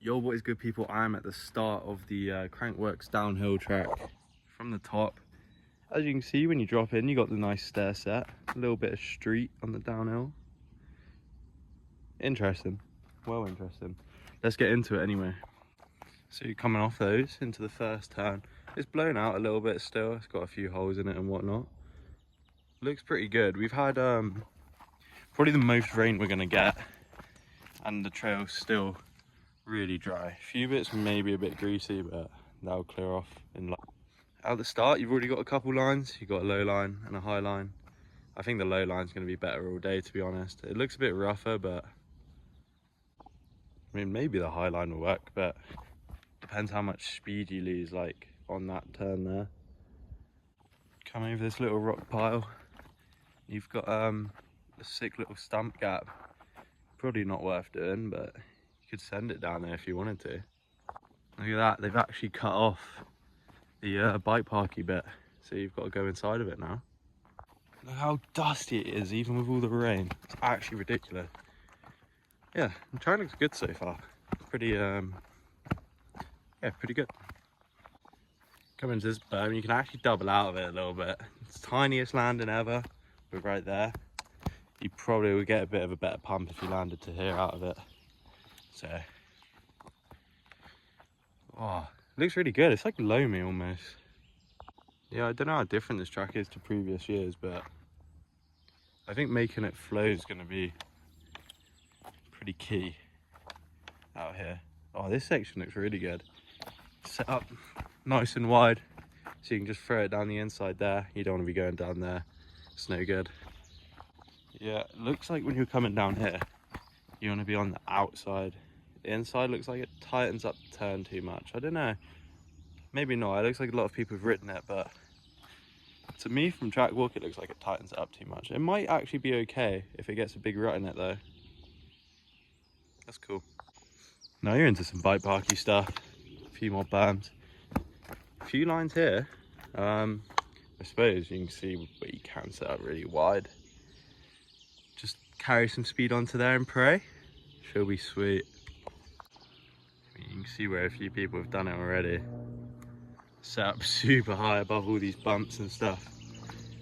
Yo, what is good, people? I'm at the start of the Crankworx downhill track from the top. As you can see, when you drop in, you got the nice stair set, a little bit of street on the downhill. Interesting, well interesting. Let's get into it anyway. So you're coming off those into the first turn. It's blown out a little bit still, it's got a few holes in it and whatnot. Looks pretty good. We've had probably the most rain we're gonna get, and the trail's still really dry. A few bits maybe a bit greasy, but that'll clear off in at the start. You've already got a couple lines. You've got a low line and a high line. I think the low line's going to be better all day, to be honest. It looks a bit rougher, but I mean, maybe the high line will work, but depends how much speed you lose, like on that turn there. Come over this little rock pile. You've got a sick little stump gap. Probably not worth doing, but you could send it down there if you wanted to. Look at that, they've actually cut off the bike parky bit, so you've got to go inside of it now. Look how dusty it is, even with all the rain. It's actually ridiculous. Yeah, the track looks good so far. Pretty, yeah, pretty good. Come into this berm, you can actually double out of it a little bit. It's the tiniest landing ever, but right there. You probably would get a bit of a better pump if you landed to here out of it. So, oh, it looks really good. It's like loamy almost. Yeah, I don't know how different this track is to previous years, but I think making it flow is going to be pretty key out here. Oh, this section looks really good. Set up nice and wide, so you can just throw it down the inside there. You don't want to be going down there. It's no good. Yeah, it looks like when you're coming down here, you want to be on the outside. The inside looks like it tightens up the turn too much. I don't know. Maybe not. It looks like a lot of people have written it, but to me, from track walk, it looks like it tightens it up too much. It might actually be okay if it gets a big rut in it, though. That's cool. Now you're into some bike parky stuff. A few more berms. A few lines here. I suppose you can see where you can set up really wide. Just carry some speed onto there and pray. She'll be sweet. You can see where a few people have done it already. Set up super high above all these bumps and stuff.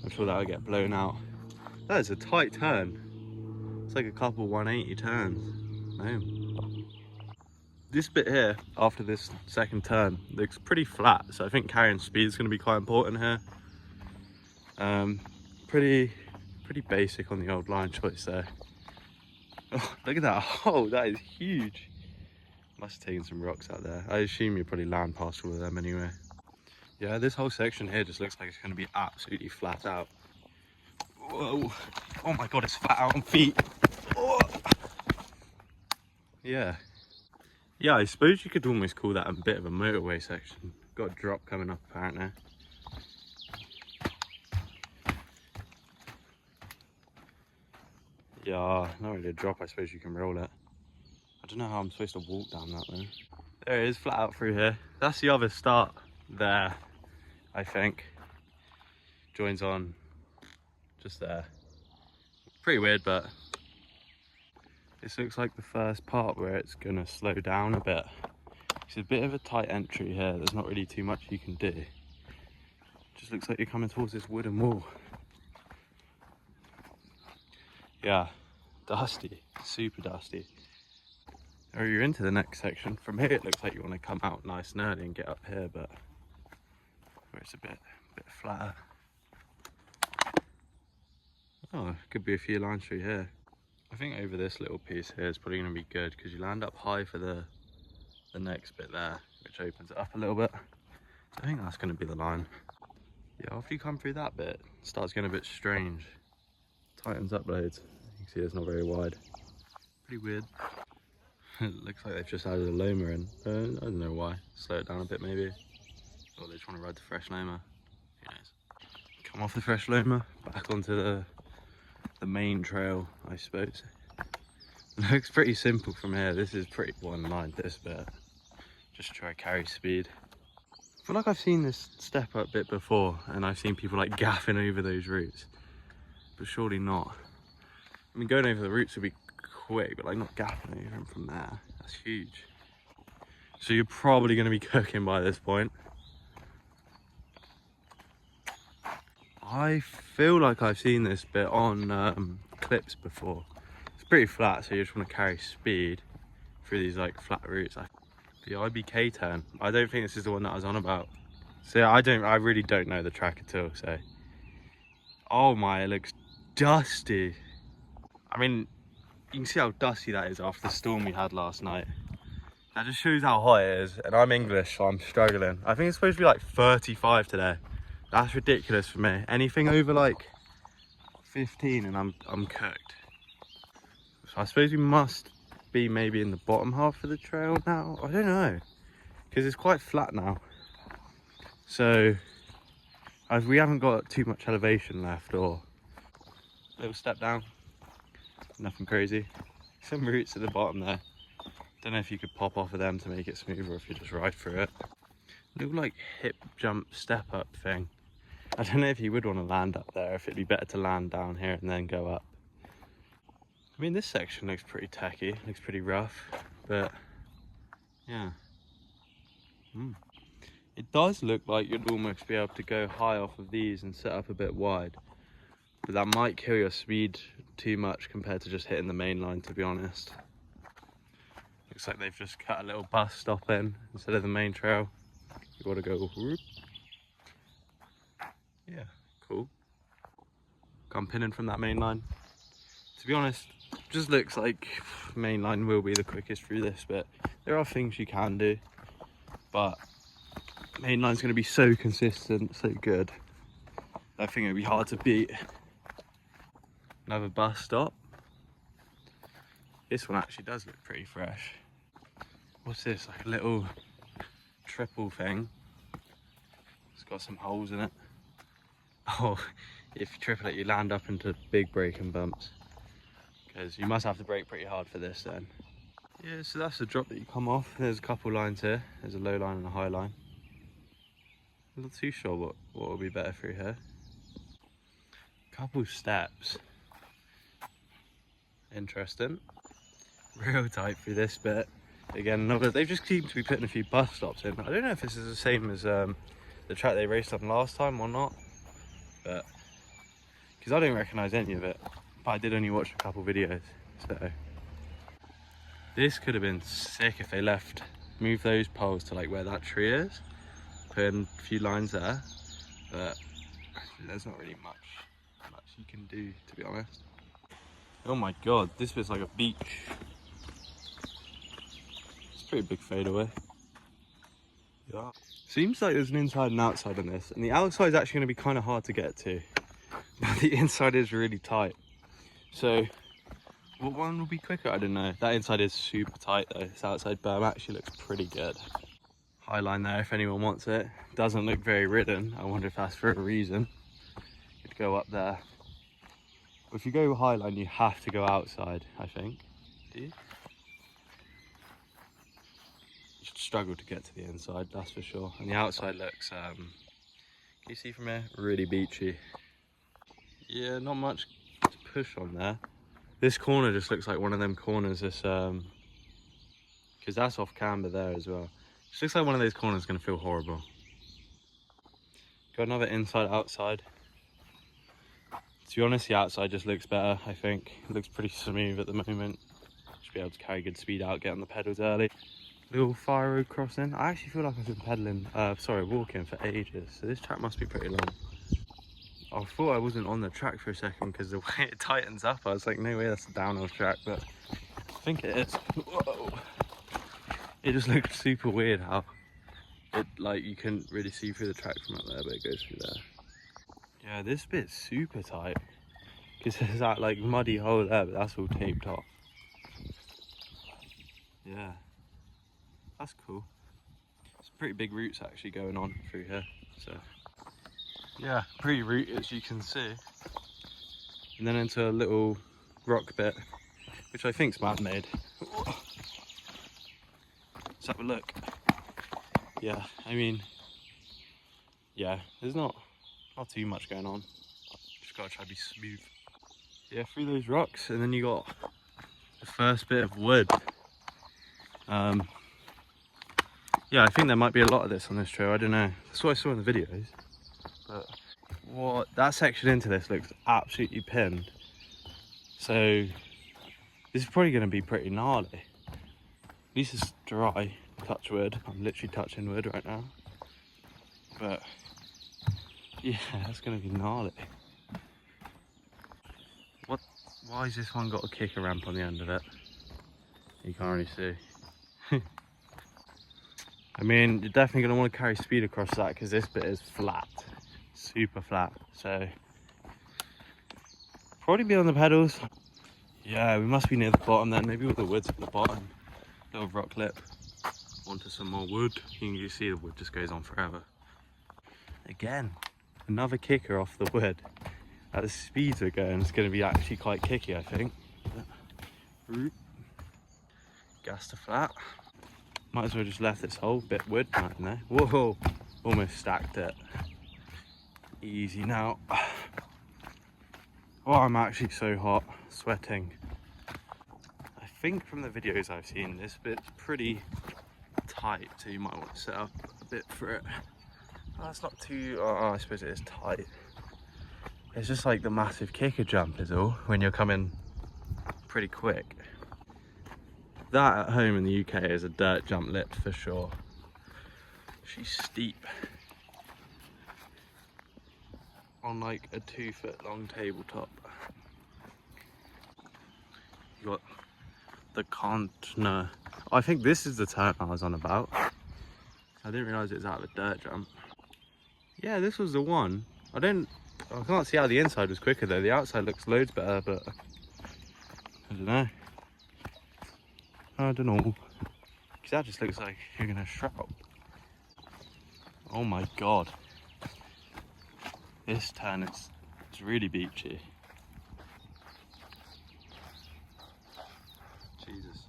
I'm sure that'll get blown out. That is a tight turn. It's like a couple 180 turns. Boom. This bit here, after this second turn, looks pretty flat. So I think carrying speed is going to be quite important here. Pretty basic on the old line choice there. Oh, look at that hole, that is huge. Must have taken some rocks out there. I assume you probably land past all of them anyway. Yeah, this whole section here just looks like it's going to be absolutely flat out. Whoa, oh my god, it's flat out on feet. Oh. Yeah, I suppose you could almost call that a bit of a motorway section. Got a drop coming up apparently. Yeah, not really a drop, I suppose you can roll it. I don't know how I'm supposed to walk down that though. There it is, flat out through here. That's the other start there, I think. Joins on just there. Pretty weird, but this looks like the first part where it's gonna slow down a bit. It's a bit of a tight entry here. There's not really too much you can do. Just looks like you're coming towards this wooden wall. Yeah, dusty, super dusty. Or you're into the next section. From here it looks like you want to come out nice and early and get up here, but where it's a bit flatter. Oh, could be a few lines through here. I think over this little piece here is probably going to be good because you land up high for the next bit there, which opens it up a little bit. So I think that's going to be the line. Yeah, after you come through that bit, it starts getting a bit strange. Tightens up loads. You can see it's not very wide. Pretty weird. It looks like they've just added a Loma in. I don't know why. Slow it down a bit maybe. Or they just want to ride the fresh Loma. Who knows? Come off the fresh Loma, back onto the main trail, I suppose. It looks pretty simple from here. This is pretty one line, this bit. Just try carry speed. I feel like I've seen this step up bit before and I've seen people like gaffing over those routes. But surely not. I mean, going over the roots would be quick, but like not gapping over them from there. That's huge. So you're probably going to be cooking by this point. I feel like I've seen this bit on clips before. It's pretty flat, so you just want to carry speed through these like flat routes. The IBK turn, I don't think this is the one that I was on about. So yeah, I really don't know the track at all, so. Oh my, it looks dusty. I mean, you can see how dusty that is after the storm we had last night. That just shows how hot it is, and I'm English, so I'm struggling. I think it's supposed to be like 35 today. That's ridiculous for me. Anything over like 15 and I'm cooked. So I suppose we must be maybe in the bottom half of the trail now. I don't know, because it's quite flat now. So we haven't got too much elevation left, or a little step down. Nothing crazy. Some roots at the bottom there. Don't know if you could pop off of them to make it smoother, or if you just ride through it. Little like hip jump step up thing. I don't know if you would want to land up there, if it'd be better to land down here and then go up. I mean, this section looks pretty tacky, looks pretty rough, but yeah. It does look like you'd almost be able to go high off of these and set up a bit wide, but that might kill your speed too much compared to just hitting the main line, to be honest. Looks like they've just cut a little bus stop in instead of the main trail. You gotta go whoop. Yeah, cool. Come pinning from that main line. To be honest, just looks like main line will be the quickest through this bit. There are things you can do, but main line's going to be so consistent, so good. I think it'll be hard to beat. Another bus stop. This one actually does look pretty fresh. What's this? Like a little triple thing. It's got some holes in it. Oh, if you triple it, you land up into big braking bumps, because you must have to brake pretty hard for this then. Yeah, so that's the drop that you come off. There's a couple lines here. There's a low line and a high line. I'm not too sure what will be better through here. Couple steps. Interesting. Real tight through this bit. Again, another. They've just seemed to be putting a few bus stops in. I don't know if this is the same as the track they raced on last time or not, but because I don't recognise any of it. But I did only watch a couple videos, so this could have been sick if they moved those poles to like where that tree is, put in a few lines there, but there's not really much you can do, to be honest. Oh my god, this bit's like a beach. It's a pretty big fadeaway. Yeah. Seems like there's an inside and outside on this, and the outside is actually going to be kind of hard to get to, but the inside is really tight. So what one will be quicker? I don't know. That inside is super tight though. This outside berm actually looks pretty good. High line there if anyone wants it. Doesn't look very ridden. I wonder if that's for a reason. You'd go up there. But if you go high line, you have to go outside, I think. Do you? You should struggle to get to the inside, that's for sure. And the outside looks, can you see from here? Really beachy. Yeah, not much to push on there. This corner just looks like one of them corners, this because that's off camber there as well. Just looks like one of those corners going to feel horrible. Got another inside outside. To be honest, the outside just looks better, I think. It looks pretty smooth at the moment. Should be able to carry good speed out, get on the pedals early. Little fire road crossing. I actually feel like I've been walking for ages, so this track must be pretty long. I thought I wasn't on the track for a second because the way it tightens up, I was like, no way that's a downhill track, but I think it is. Whoa. It just looked super weird how it, like, you couldn't really see through the track from up there, but it goes through there. Yeah, this bit's super tight because there's that like muddy hole there, but that's all taped off. Yeah, that's cool. It's pretty big roots actually going on through here, so yeah, pretty root as you can see. And then into a little rock bit, which I think's man-made. Let's have a look. Yeah, I mean, yeah, there's not too much going on. Just gotta try to be smooth. Yeah, through those rocks, and then you got the first bit of wood. Yeah, I think there might be a lot of this on this trail. I don't know. That's what I saw in the videos. But what that section into this looks absolutely pinned. So this is probably going to be pretty gnarly. At least it's dry. Touch wood. I'm literally touching wood right now. But yeah, that's going to be gnarly. What? Why has this one got a kicker ramp on the end of it? You can't really see. I mean, you're definitely going to want to carry speed across that because this bit is flat, super flat. So probably be on the pedals. Yeah, we must be near the bottom then. Maybe with the woods at the bottom. Little rock lip onto some more wood. You can see the wood just goes on forever. Again, another kicker off the wood. At the speeds we're going, it's going to be actually quite kicky, I think. Gas to flat. Might as well just left this whole bit wood right there. Whoa, almost stacked it. Easy now. Oh, I'm actually so hot, sweating. I think from the videos I've seen, this bit's pretty tight, so you might want to set up a bit for it. Oh, that's not too, I suppose it is tight. It's just like the massive kicker jump is all, when you're coming pretty quick. That at home in the UK is a dirt jump lip for sure. She's steep. On like a 2 foot long tabletop. You got the Contner. I think this is the turn I was on about. I didn't realise it was out of a dirt jump. Yeah, this was the one. I can't see how the inside was quicker though. The outside looks loads better, but I don't know. Because that just looks like you're gonna shroud. Oh my god. This turn, it's really beachy. Jesus.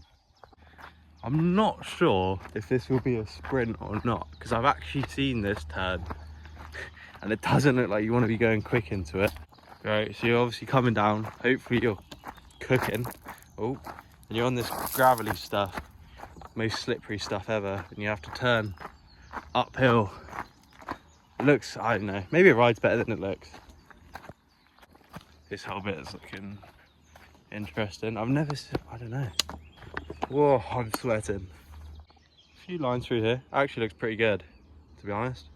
I'm not sure if this will be a sprint or not, because I've actually seen this turn and it doesn't look like you want to be going quick into it. Right, so you're obviously coming down, hopefully you're cooking. Oh, and you're on this gravelly stuff, most slippery stuff ever, and you have to turn uphill. It looks, I don't know, maybe it rides better than it looks. This whole bit is looking interesting. I've never seen, I don't know. Whoa, I'm sweating. A few lines through here. Actually looks pretty good, to be honest.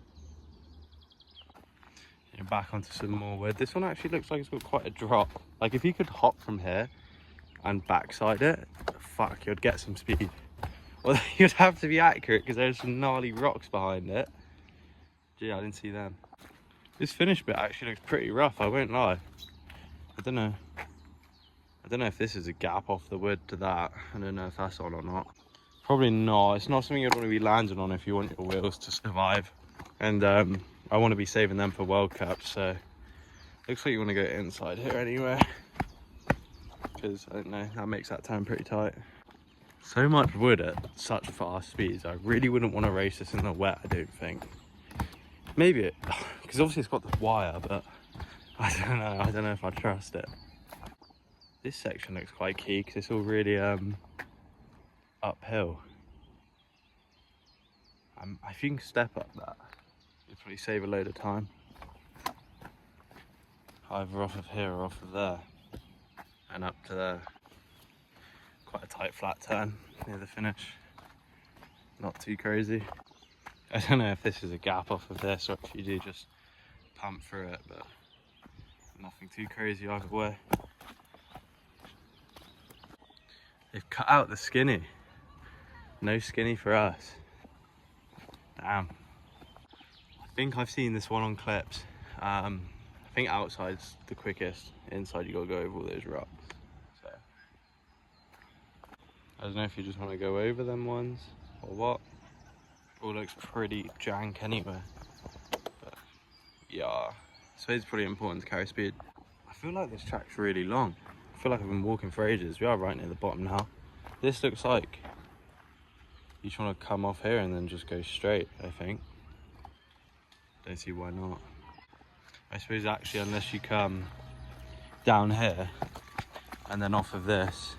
You're back onto some more wood. This one actually looks like it's got quite a drop. Like if you could hop from here and backside it, fuck, you'd get some speed. Well, you'd have to be accurate because there's some gnarly rocks behind it. Gee, I didn't see them. This finish bit actually looks pretty rough, I won't lie. I don't know if this is a gap off the wood to that. I don't know if that's on or not. Probably not. It's not something you'd want to be landing on if you want your wheels to survive. And I want to be saving them for World Cup, so looks like you want to go inside here anyway. Because, I don't know, that makes that turn pretty tight. So much wood at such fast speeds. I really wouldn't want to race this in the wet, I don't think. Maybe it, because obviously it's got the wire, but I don't know if I trust it. This section looks quite key because it's all really uphill. If you can step up that, you'll probably save a load of time. Either off of here or off of there. And up to there. Quite a tight flat turn near the finish. Not too crazy. I don't know if this is a gap off of this or if you do just pump through it, but nothing too crazy either way. They've cut out the skinny. No skinny for us. Damn. I think I've seen this one on clips. I think outside's the quickest. Inside you gotta go over all those rocks. So I don't know if you just want to go over them ones or what. All looks pretty jank anyway. But yeah, I suppose it's pretty important to carry speed. I feel like this track's really long. I feel like I've been walking for ages. We are right near the bottom now. This looks like you just want to come off here and then just go straight, I think. Don't see why not. I suppose actually unless you come down here and then off of this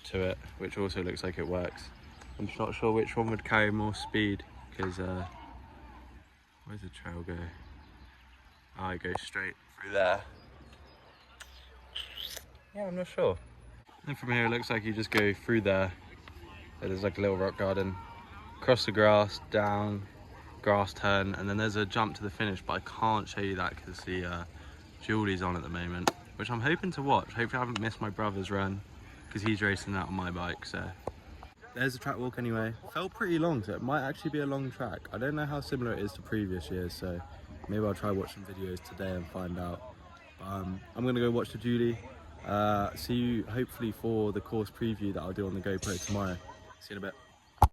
to it, which also looks like it works. I'm just not sure which one would carry more speed because where's the trail go? Oh, it goes straight through there. Yeah, I'm not sure. And from here it looks like you just go through there. There's like a little rock garden, cross the grass, down, grass turn, and then there's a jump to the finish, but I can't show you that because the Julie's on at the moment, which I'm hoping to watch. Hopefully I haven't missed my brother's run because he's racing that on my bike. So there's the track walk anyway. Felt pretty long, so it might actually be a long track. I don't know how similar it is to previous years, so maybe I'll try watch some videos today and find out. I'm gonna go watch the Julie. See you hopefully for the course preview that I'll do on the GoPro tomorrow. See you in a bit.